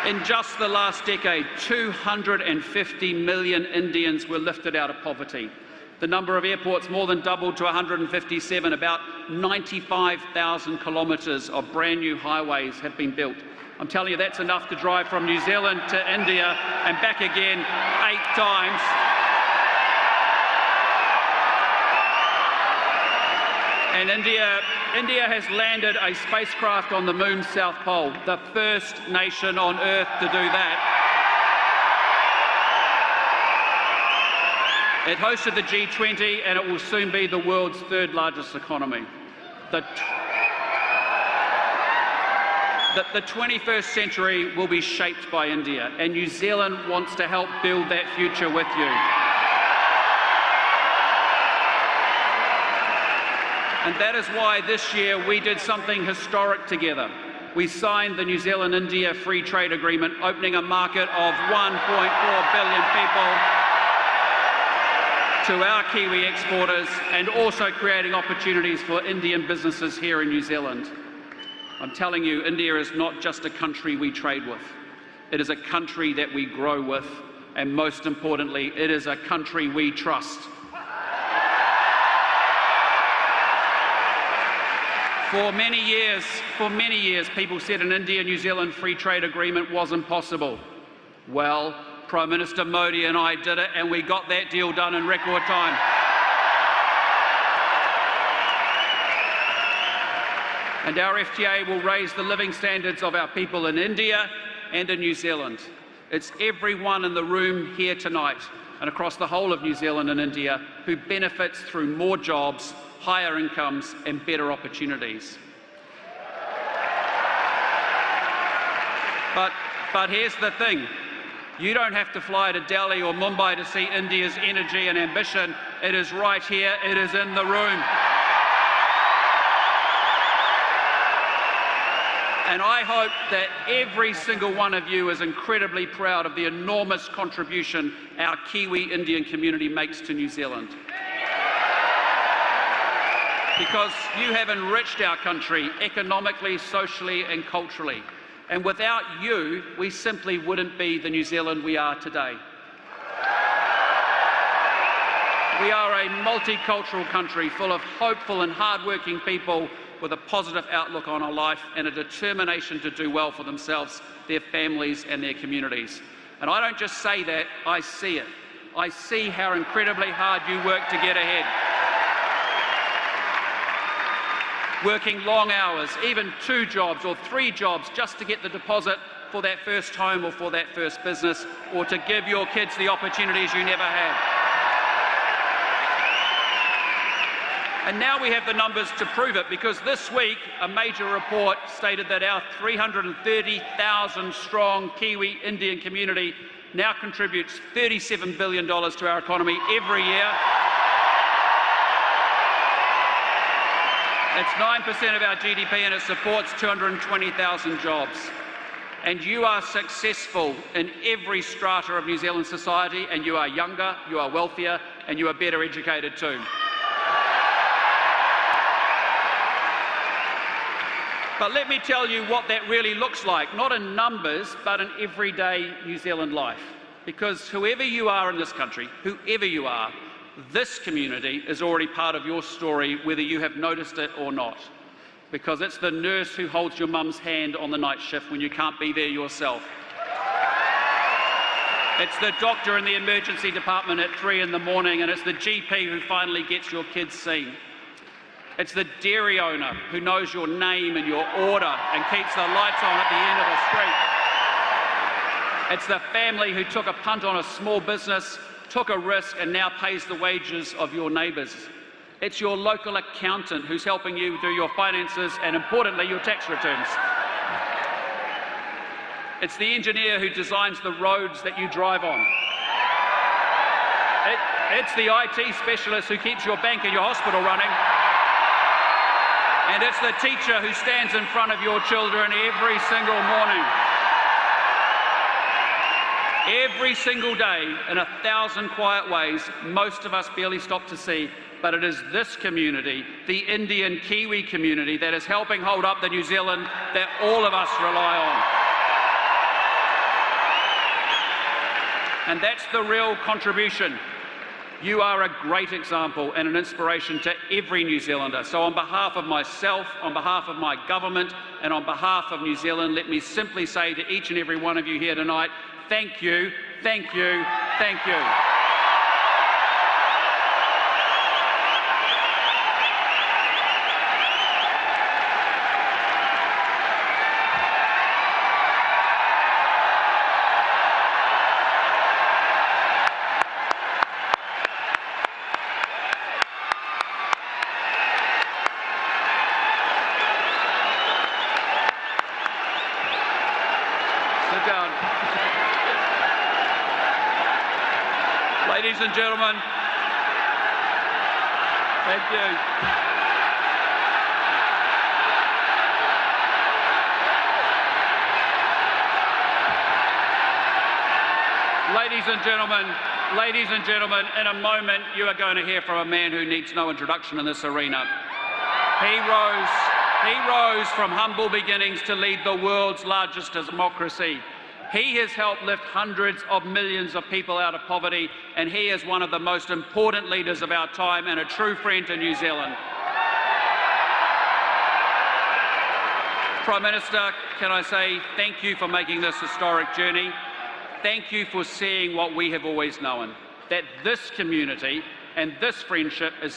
In just the last decade, 250 million Indians were lifted out of poverty. The number of airports more than doubled to 157. About 95,000 kilometres of brand new highways have been built. I'm telling you, that's enough to drive from New Zealand to India and back again 8 times. And India has landed a spacecraft on the moon's south pole, the first nation on Earth to do that. It hosted the G20 and it will soon be the world's 3rd largest economy. The 21st century will be shaped by India, and New Zealand wants to help build that future with you. And that is why this year we did something historic together. We signed the New Zealand-India Free Trade Agreement, opening a market of 1.4 billion people to our Kiwi exporters and also creating opportunities for Indian businesses here in New Zealand. I'm telling you, India is not just a country we trade with. It is a country that we grow with, and most importantly, it is a country we trust. For many years, people said an India-New Zealand free trade agreement was impossible. Well, Prime Minister Modi and I did it, and we got that deal done in record time. And our FTA will raise the living standards of our people in India and in New Zealand. It's everyone in the room here tonight and across the whole of New Zealand and India who benefits through more jobs, higher incomes and better opportunities. But here's the thing. You don't have to fly to Delhi or Mumbai to see India's energy and ambition. It is right here. It is in the room. And I hope that every single one of you is incredibly proud of the enormous contribution our Kiwi Indian community makes to New Zealand. Because you have enriched our country economically, socially and culturally. And without you, we simply wouldn't be the New Zealand we are today. We are a multicultural country full of hopeful and hardworking people with a positive outlook on our life and a determination to do well for themselves, their families and their communities. And I don't just say that, I see it. I see how incredibly hard you work to get ahead. Working long hours, even 2 jobs or 3 jobs just to get the deposit for that first home or for that first business, or to give your kids the opportunities you never had. And now we have the numbers to prove it, because this week a major report stated that our 330,000 strong Kiwi Indian community now contributes $37 billion to our economy every year. It's 9% of our GDP and it supports 220,000 jobs. And you are successful in every strata of New Zealand society, and you are younger, you are wealthier, and you are better educated too. But let me tell you what that really looks like, not in numbers, but in everyday New Zealand life. Because whoever you are in this country, whoever you are, this community is already part of your story, whether you have noticed it or not. Because it's the nurse who holds your mum's hand on the night shift when you can't be there yourself. It's the doctor in the emergency department at 3 in the morning, and it's the GP who finally gets your kids seen. It's the dairy owner who knows your name and your order and keeps the lights on at the end of the street. It's the family who took a punt on a small business, took a risk and now pays the wages of your neighbours. It's your local accountant who's helping you do your finances and, importantly, your tax returns. It's the engineer who designs the roads that you drive on. It's the IT specialist who keeps your bank and your hospital running. And it's the teacher who stands in front of your children every single morning. Every single day, in 1,000 quiet ways, most of us barely stop to see, but it is this community, the Indian Kiwi community, that is helping hold up the New Zealand that all of us rely on. And that's the real contribution. You are a great example and an inspiration to every New Zealander. So on behalf of myself, on behalf of my government, and on behalf of New Zealand, let me simply say to each and every one of you here tonight, thank you, thank you, thank you. Sit down. Ladies and gentlemen, thank you. Ladies and gentlemen, in a moment you are going to hear from a man who needs no introduction in this arena. He rose from humble beginnings to lead the world's largest democracy. He has helped lift hundreds of millions of people out of poverty, and he is one of the most important leaders of our time and a true friend to New Zealand. Prime Minister, can I say thank you for making this historic journey. Thank you for seeing what we have always known, that this community and this friendship is